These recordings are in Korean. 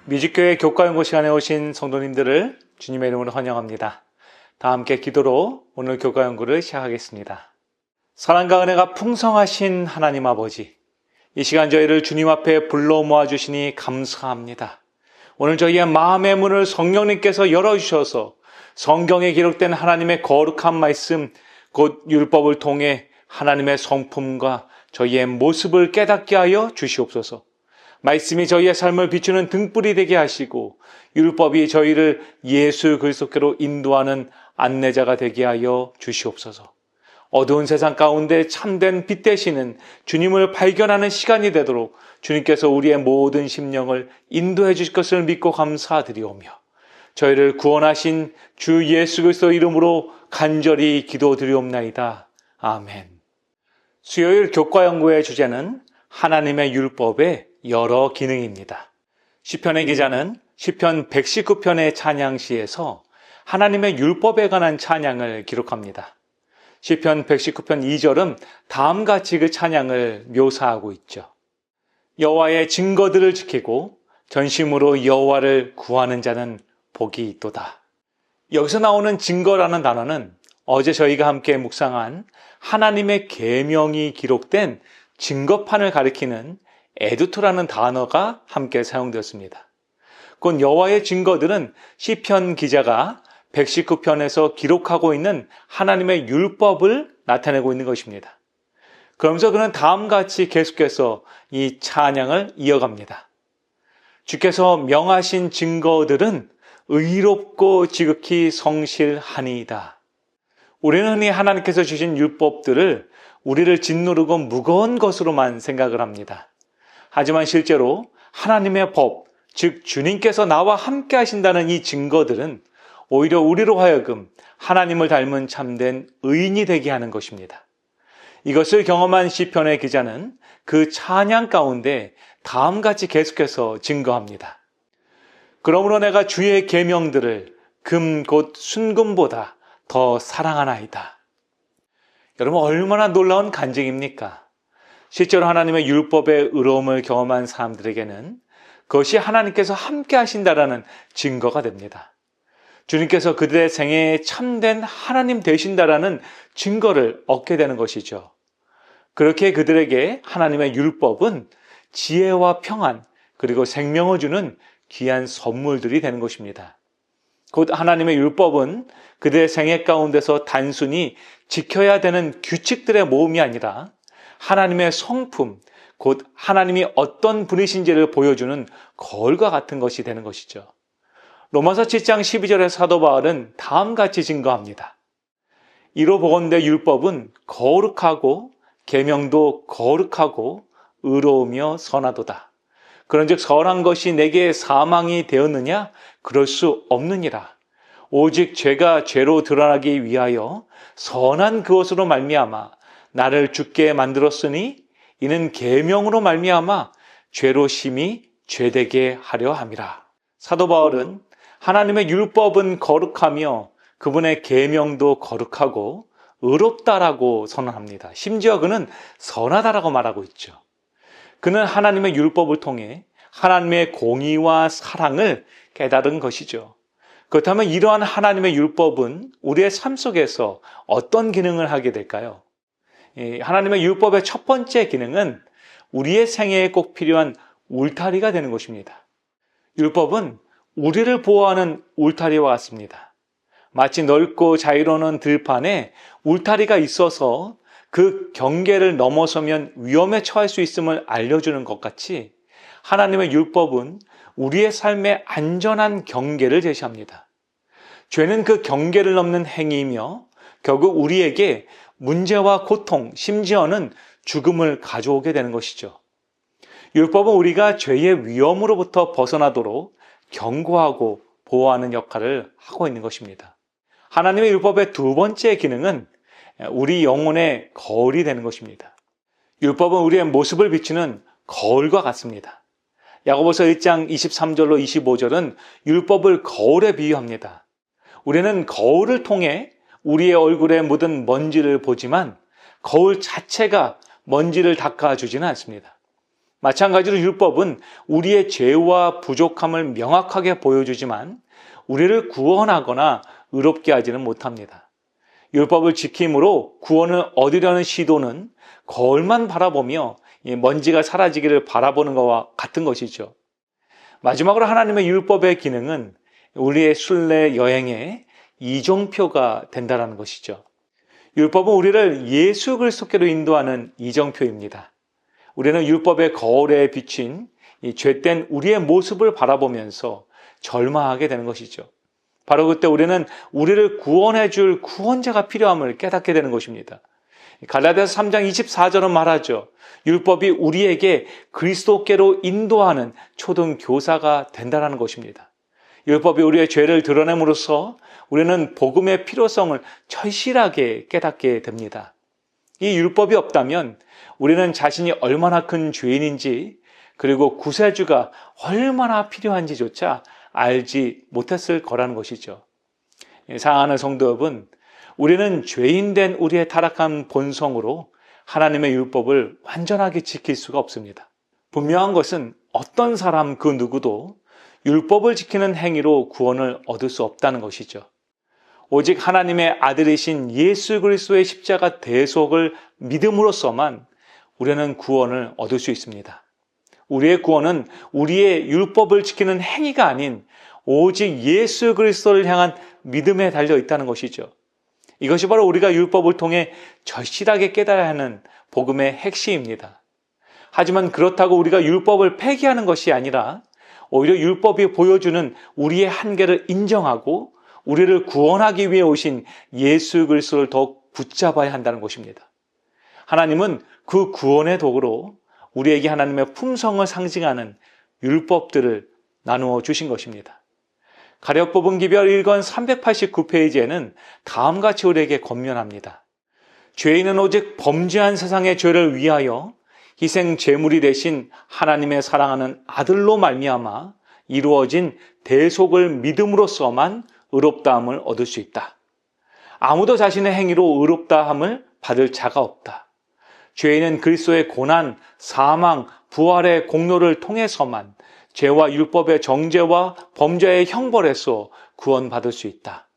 뮤직교회 교과연구 시간에 오신 성도님들을 주님의 이름으로 환영합니다. 다 함께 기도로 오늘 교과연구를 시작하겠습니다. 사랑과 은혜가 풍성하신 하나님 아버지, 이 시간 저희를 주님 앞에 불러 모아주시니 감사합니다. 오늘 저희의 마음의 문을 성령님께서 열어주셔서 성경에 기록된 하나님의 거룩한 말씀, 곧 율법을 통해 하나님의 성품과 저희의 모습을 깨닫게 하여 주시옵소서. 말씀이 저희의 삶을 비추는 등불이 되게 하시고 율법이 저희를 예수 그리스도께로 인도하는 안내자가 되게 하여 주시옵소서. 어두운 세상 가운데 참된 빛 되시는 주님을 발견하는 시간이 되도록 주님께서 우리의 모든 심령을 인도해 주실 것을 믿고 감사드리오며 저희를 구원하신 주 예수 그리스도 이름으로 간절히 기도드리옵나이다. 아멘. 수요일 교과연구의 주제는 하나님의 율법의 여러 기능입니다. 시편의 기자는 시편 119편의 찬양시에서 하나님의 율법에 관한 찬양을 기록합니다. 시편 119편 2절은 다음과 같이 그 찬양을 묘사하고 있죠. 여호와의 증거들을 지키고 전심으로 여호와를 구하는 자는 복이 있도다. 여기서 나오는 증거라는 단어는 어제 저희가 함께 묵상한 하나님의 계명이 기록된 증거판을 가리키는 에두토라는 단어가 함께 사용되었습니다. 곧 여호와의 증거들은 시편 기자가 119편에서 기록하고 있는 하나님의 율법을 나타내고 있는 것입니다. 그러면서 그는 다음과 같이 계속해서 이 찬양을 이어갑니다. 주께서 명하신 증거들은 의롭고 지극히 성실하니이다. 우리는 흔히 하나님께서 주신 율법들을 우리를 짓누르고 무거운 것으로만 생각을 합니다. 하지만 실제로 하나님의 법, 즉 주님께서 나와 함께 하신다는 이 증거들은 오히려 우리로 하여금 하나님을 닮은 참된 의인이 되게 하는 것입니다. 이것을 경험한 시편의 기자는 그 찬양 가운데 다음같이 계속해서 증거합니다. 그러므로 내가 주의 계명들을 금 곧 순금보다 더 사랑하나이다. 여러분, 얼마나 놀라운 간증입니까? 실제로 하나님의 율법의 의로움을 경험한 사람들에게는 그것이 하나님께서 함께 하신다라는 증거가 됩니다. 주님께서 그들의 생애에 참된 하나님 되신다라는 증거를 얻게 되는 것이죠. 그렇게 그들에게 하나님의 율법은 지혜와 평안 그리고 생명을 주는 귀한 선물들이 되는 것입니다. 곧 하나님의 율법은 그들의 생애 가운데서 단순히 지켜야 되는 규칙들의 모음이 아니라 하나님의 성품, 곧 하나님이 어떤 분이신지를 보여주는 거울과 같은 것이 되는 것이죠. 로마서 7장 12절의 사도 바울은 다음같이 증거합니다. 이로 보건대 율법은 거룩하고 계명도 거룩하고 의로우며 선하도다. 그런즉 선한 것이 내게 사망이 되었느냐? 그럴 수 없느니라. 오직 죄가 죄로 드러나기 위하여 선한 그것으로 말미암아 나를 죽게 만들었으니 이는 계명으로 말미암아 죄로 심히 죄되게 하려 함이라. 사도 바울은 하나님의 율법은 거룩하며 그분의 계명도 거룩하고 의롭다라고 선언합니다. 심지어 그는 선하다라고 말하고 있죠. 그는 하나님의 율법을 통해 하나님의 공의와 사랑을 깨달은 것이죠. 그렇다면 이러한 하나님의 율법은 우리의 삶 속에서 어떤 기능을 하게 될까요? 하나님의 율법의 첫 번째 기능은 우리의 생애에 꼭 필요한 울타리가 되는 것입니다. 율법은 우리를 보호하는 울타리와 같습니다. 마치 넓고 자유로운 들판에 울타리가 있어서 그 경계를 넘어서면 위험에 처할 수 있음을 알려주는 것 같이 하나님의 율법은 우리의 삶의 안전한 경계를 제시합니다. 죄는 그 경계를 넘는 행위이며 결국 우리에게 문제와 고통, 심지어는 죽음을 가져오게 되는 것이죠. 율법은 우리가 죄의 위험으로부터 벗어나도록 경고하고 보호하는 역할을 하고 있는 것입니다. 하나님의 율법의 두 번째 기능은 우리 영혼의 거울이 되는 것입니다. 율법은 우리의 모습을 비추는 거울과 같습니다. 야고보서 1장 23절로 25절은 율법을 거울에 비유합니다. 우리는 거울을 통해 우리의 얼굴에 묻은 먼지를 보지만 거울 자체가 먼지를 닦아주지는 않습니다. 마찬가지로 율법은 우리의 죄와 부족함을 명확하게 보여주지만 우리를 구원하거나 의롭게 하지는 못합니다. 율법을 지킴으로 구원을 얻으려는 시도는 거울만 바라보며 먼지가 사라지기를 바라보는 것과 같은 것이죠. 마지막으로 하나님의 율법의 기능은 우리의 순례 여행의 이정표가 된다는 것이죠. 율법은 우리를 예수 그리스도께로 인도하는 이정표입니다. 우리는 율법의 거울에 비친 이 죄된 우리의 모습을 바라보면서 절망하게 되는 것이죠. 바로 그때 우리는 우리를 구원해 줄 구원자가 필요함을 깨닫게 되는 것입니다. 갈라디아서 3장 24절은 말하죠. 율법이 우리에게 그리스도께로 인도하는 초등 교사가 된다는 것입니다. 율법이 우리의 죄를 드러냄으로써 우리는 복음의 필요성을 절실하게 깨닫게 됩니다. 이 율법이 없다면 우리는 자신이 얼마나 큰 죄인인지 그리고 구세주가 얼마나 필요한지조차 알지 못했을 거라는 것이죠. 사랑하는 성도 여러분, 우리는 죄인된 우리의 타락한 본성으로 하나님의 율법을 완전하게 지킬 수가 없습니다. 분명한 것은 어떤 사람 그 누구도 율법을 지키는 행위로 구원을 얻을 수 없다는 것이죠. 오직 하나님의 아들이신 예수 그리스도의 십자가 대속을 믿음으로써만 우리는 구원을 얻을 수 있습니다. 우리의 구원은 우리의 율법을 지키는 행위가 아닌 오직 예수 그리스도를 향한 믿음에 달려 있다는 것이죠. 이것이 바로 우리가 율법을 통해 절실하게 깨달아야 하는 복음의 핵심입니다. 하지만 그렇다고 우리가 율법을 폐기하는 것이 아니라 오히려 율법이 보여주는 우리의 한계를 인정하고 우리를 구원하기 위해 오신 예수 그리스도를 더욱 붙잡아야 한다는 것입니다. 하나님은 그 구원의 도구로 우리에게 하나님의 품성을 상징하는 율법들을 나누어 주신 것입니다. 가룟 뽑은 기별 1권 389페이지에는 다음과 같이 우리에게 권면합니다. 죄인은 오직 범죄한 세상의 죄를 위하여 희생 제물이 되신 하나님의 사랑하는 아들로 말미암아 이루어진 대속을 믿음으로써만 의롭다함을 얻을 수 있다. 아무도 자신의 행위로 의롭다함을 받을 자가 없다. 죄인은 그리스도의 고난, 사망, 부활의 공로를 통해서만 죄와 율법의 정죄와 범죄의 형벌에서 구원받을 수 있다.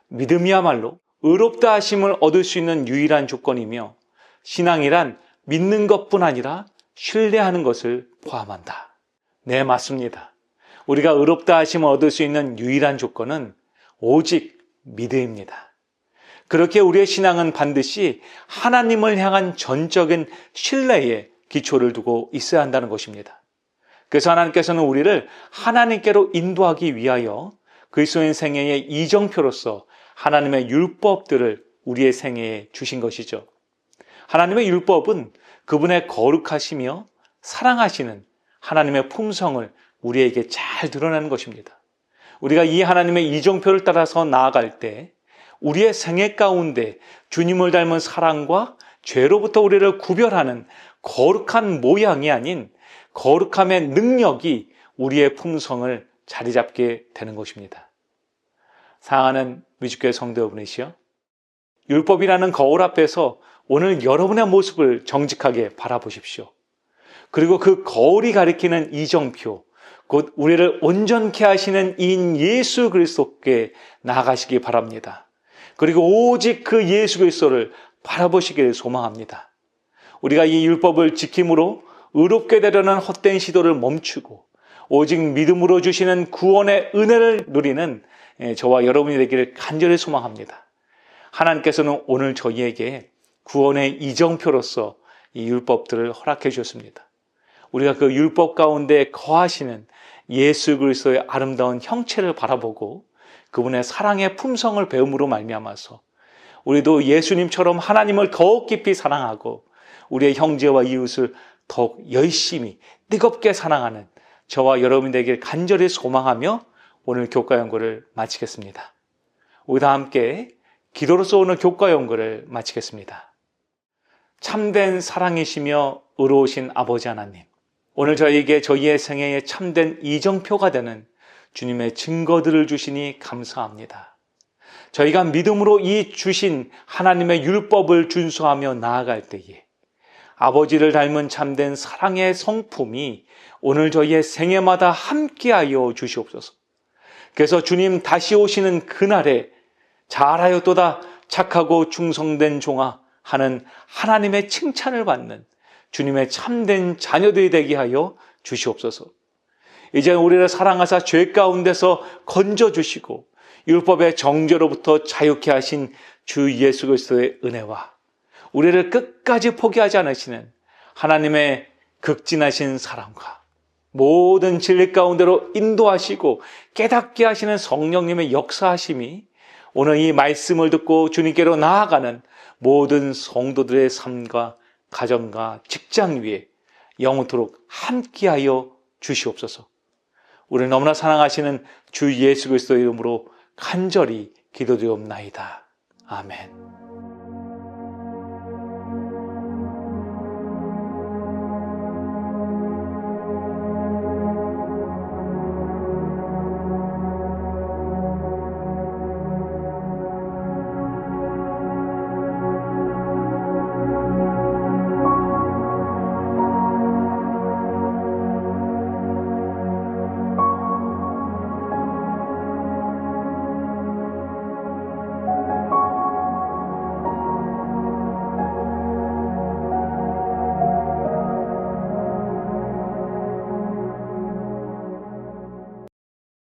믿음이야말로 의롭다 하심을 얻을 수 있는 유일한 조건이며 신앙이란 믿는 것뿐 아니라 신뢰하는 것을 포함한다. 네, 맞습니다. 우리가 의롭다 하심을 얻을 수 있는 유일한 조건은 오직 믿음입니다. 그렇게 우리의 신앙은 반드시 하나님을 향한 전적인 신뢰에 기초를 두고 있어야 한다는 것입니다. 그래서 하나님께서는 우리를 하나님께로 인도하기 위하여 그리스도인 생애의 이정표로서 하나님의 율법들을 우리의 생애에 주신 것이죠. 하나님의 율법은 그분의 거룩하시며 사랑하시는 하나님의 품성을 우리에게 잘 드러내는 것입니다. 우리가 이 하나님의 이정표를 따라서 나아갈 때 우리의 생애 가운데 주님을 닮은 사랑과 죄로부터 우리를 구별하는 거룩한 모양이 아닌 거룩함의 능력이 우리의 품성을 자리 잡게 되는 것입니다. 사랑하는 뮤직교회 성도 여러분이시여, 율법이라는 거울 앞에서 오늘 여러분의 모습을 정직하게 바라보십시오. 그리고 그 거울이 가리키는 이정표, 곧 우리를 온전케 하시는 이인 예수 그리스도께 나아가시기 바랍니다. 그리고 오직 그 예수 그리스도를 바라보시기를 소망합니다. 우리가 이 율법을 지킴으로 의롭게 되려는 헛된 시도를 멈추고 오직 믿음으로 주시는 구원의 은혜를 누리는 저와 여러분이 되기를 간절히 소망합니다. 하나님께서는 오늘 저희에게 구원의 이정표로서 이 율법들을 허락해 주셨습니다. 우리가 그 율법 가운데 거하시는 예수 그리스도의 아름다운 형체를 바라보고 그분의 사랑의 품성을 배움으로 말미암아서 우리도 예수님처럼 하나님을 더욱 깊이 사랑하고 우리의 형제와 이웃을 더욱 열심히 뜨겁게 사랑하는 저와 여러분이 되길 간절히 소망하며 오늘 교과 연구를 마치겠습니다. 우리 다 함께 기도로서 오늘 교과 연구를 마치겠습니다. 참된 사랑이시며 의로우신 아버지 하나님, 오늘 저희에게 저희의 생애에 참된 이정표가 되는 주님의 증거들을 주시니 감사합니다. 저희가 믿음으로 이 주신 하나님의 율법을 준수하며 나아갈 때에 아버지를 닮은 참된 사랑의 성품이 오늘 저희의 생애마다 함께하여 주시옵소서. 그래서 주님 다시 오시는 그날에 잘하였도다 착하고 충성된 종아 하는 하나님의 칭찬을 받는 주님의 참된 자녀들이 되게 하여 주시옵소서. 이제 우리를 사랑하사 죄 가운데서 건져주시고 율법의 정죄로부터 자유케 하신 주 예수 그리스도의 은혜와 우리를 끝까지 포기하지 않으시는 하나님의 극진하신 사랑과 모든 진리 가운데로 인도하시고 깨닫게 하시는 성령님의 역사하심이 오늘 이 말씀을 듣고 주님께로 나아가는 모든 성도들의 삶과 가정과 직장 위에 영원토록 함께하여 주시옵소서. 우리를 너무나 사랑하시는 주 예수 그리스도의 이름으로 간절히 기도드리옵나이다. 아멘.